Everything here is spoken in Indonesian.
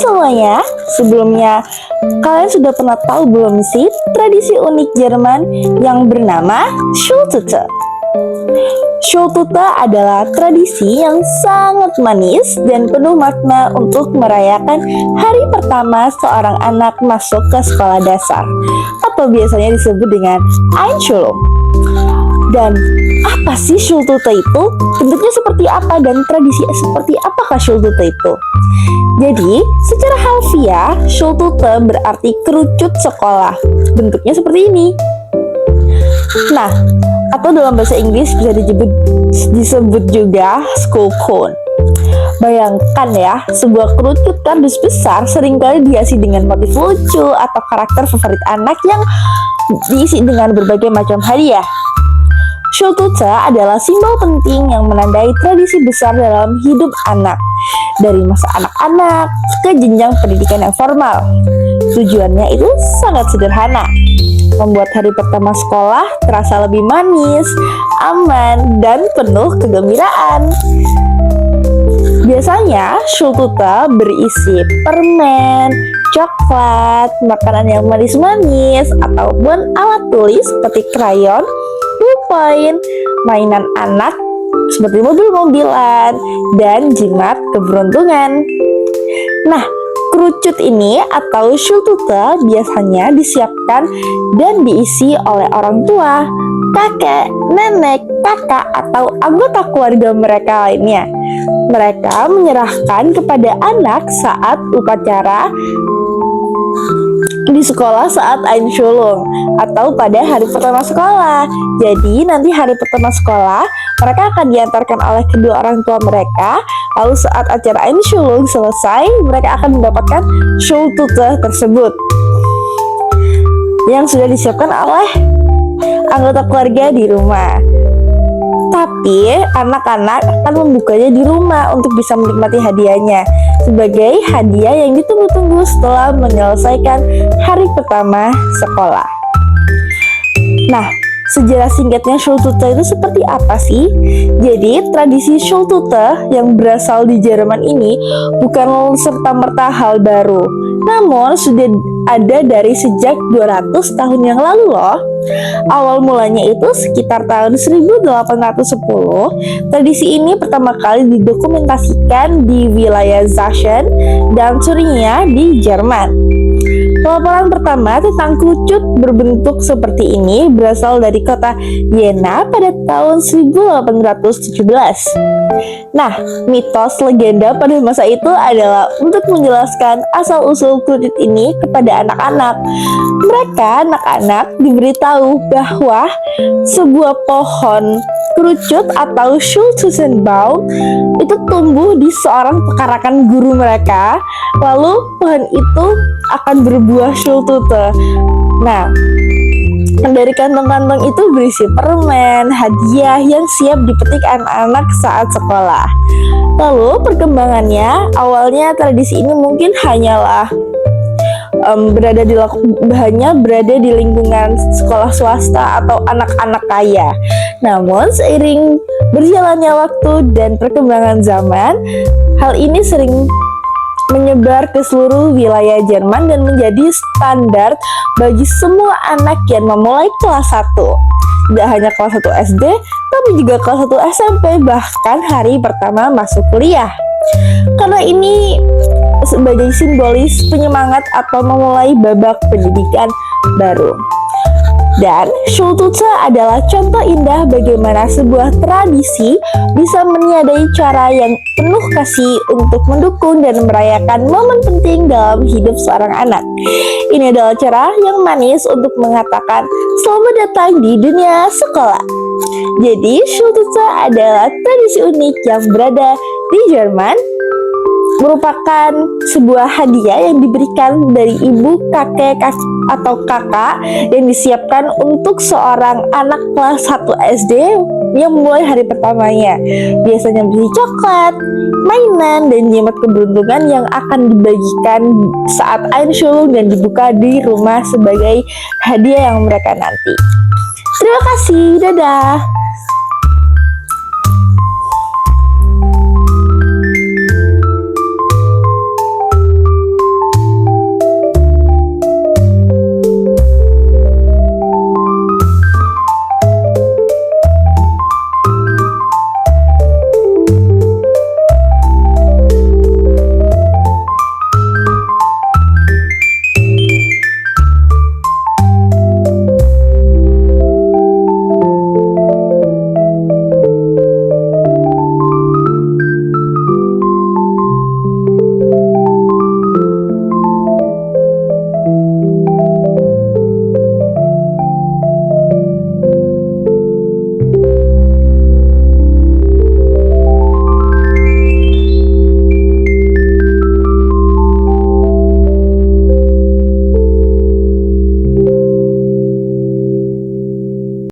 semuanya, sebelumnya kalian sudah pernah tahu belum sih tradisi unik Jerman yang bernama Schultüte? Schultüte adalah tradisi yang sangat manis dan penuh makna untuk merayakan hari pertama seorang anak masuk ke sekolah dasar, atau biasanya disebut dengan Einschulung. Dan apa sih Schultüte itu? Bentuknya seperti apa dan tradisi seperti apakah Schultüte itu? Jadi, secara harfiah, Schultüte berarti kerucut sekolah. Bentuknya seperti ini. Nah, atau dalam bahasa Inggris bisa disebut juga school cone. Bayangkan ya, sebuah kerucut kardus besar seringkali dihiasi dengan motif lucu atau karakter favorit anak yang diisi dengan berbagai macam hadiah. Schultüte adalah simbol penting yang menandai tradisi besar dalam hidup anak, dari masa anak-anak ke jenjang pendidikan yang formal. Tujuannya itu sangat sederhana, membuat hari pertama sekolah terasa lebih manis, aman, dan penuh kegembiraan. Biasanya Schultüte berisi permen, coklat, makanan yang manis-manis, ataupun alat tulis seperti krayon, pulpen, mainan anak seperti mobil-mobilan, dan jimat keberuntungan. Nah, kerucut ini atau Schultüte biasanya disiapkan dan diisi oleh orang tua, kakek, nenek, kakak, atau anggota keluarga mereka lainnya. Mereka menyerahkan kepada anak saat upacara di sekolah saat Einschulung atau pada hari pertama sekolah. Jadi nanti hari pertama sekolah mereka akan diantarkan oleh kedua orang tua mereka. Lalu saat acara Einschulung selesai, mereka akan mendapatkan Schultüte tersebut yang sudah disiapkan oleh anggota keluarga di rumah. Tapi anak-anak akan membukanya di rumah untuk bisa menikmati hadiahnya sebagai hadiah yang ditunggu-tunggu setelah menyelesaikan hari pertama sekolah. Nah, sejarah singkatnya Schultüte itu seperti apa sih? Jadi, tradisi Schultüte yang berasal di Jerman ini bukan serta-merta hal baru, namun sudah ada dari sejak 200 tahun yang lalu loh. Awal mulanya itu sekitar tahun 1810, tradisi ini pertama kali didokumentasikan di wilayah Sachsen dan Thuringia di Jerman. Laporan pertama tentang kerucut berbentuk seperti ini berasal dari kota Jena pada tahun 1817. Nah, mitos legenda pada masa itu adalah untuk menjelaskan asal-usul kerucut ini kepada anak-anak. Mereka, anak-anak, diberitahu bahwa sebuah pohon kerucut atau Schultütenbaum itu tumbuh di seorang pekarakan guru mereka. Lalu pohon itu akan berbuah Schultüte. Nah, dari kantong-kantong itu berisi permen, hadiah yang siap dipetik anak-anak saat sekolah. Lalu perkembangannya, awalnya tradisi ini mungkin hanyalah berada di lingkungan sekolah swasta atau anak-anak kaya. Namun seiring berjalannya waktu dan perkembangan zaman, hal ini sering menyebar ke seluruh wilayah Jerman dan menjadi standar bagi semua anak yang memulai kelas 1. Tidak hanya kelas 1 SD, tapi juga kelas 1 SMP, bahkan hari pertama masuk kuliah. Karena ini sebagai simbolis penyemangat atau memulai babak pendidikan baru. Dan Schultüte adalah contoh indah bagaimana sebuah tradisi bisa meniadai cara yang penuh kasih untuk mendukung dan merayakan momen penting dalam hidup seorang anak. Ini adalah cara yang manis untuk mengatakan selamat datang di dunia sekolah. Jadi Schultüte adalah tradisi unik yang berada di Jerman, merupakan sebuah hadiah yang diberikan dari ibu, kakek, atau kakak yang disiapkan untuk seorang anak kelas 1 SD yang mulai hari pertamanya. Biasanya berisi coklat, mainan, dan jimat keberuntungan yang akan dibagikan saat Einschulung dan dibuka di rumah sebagai hadiah yang mereka nanti. Terima kasih, dadah.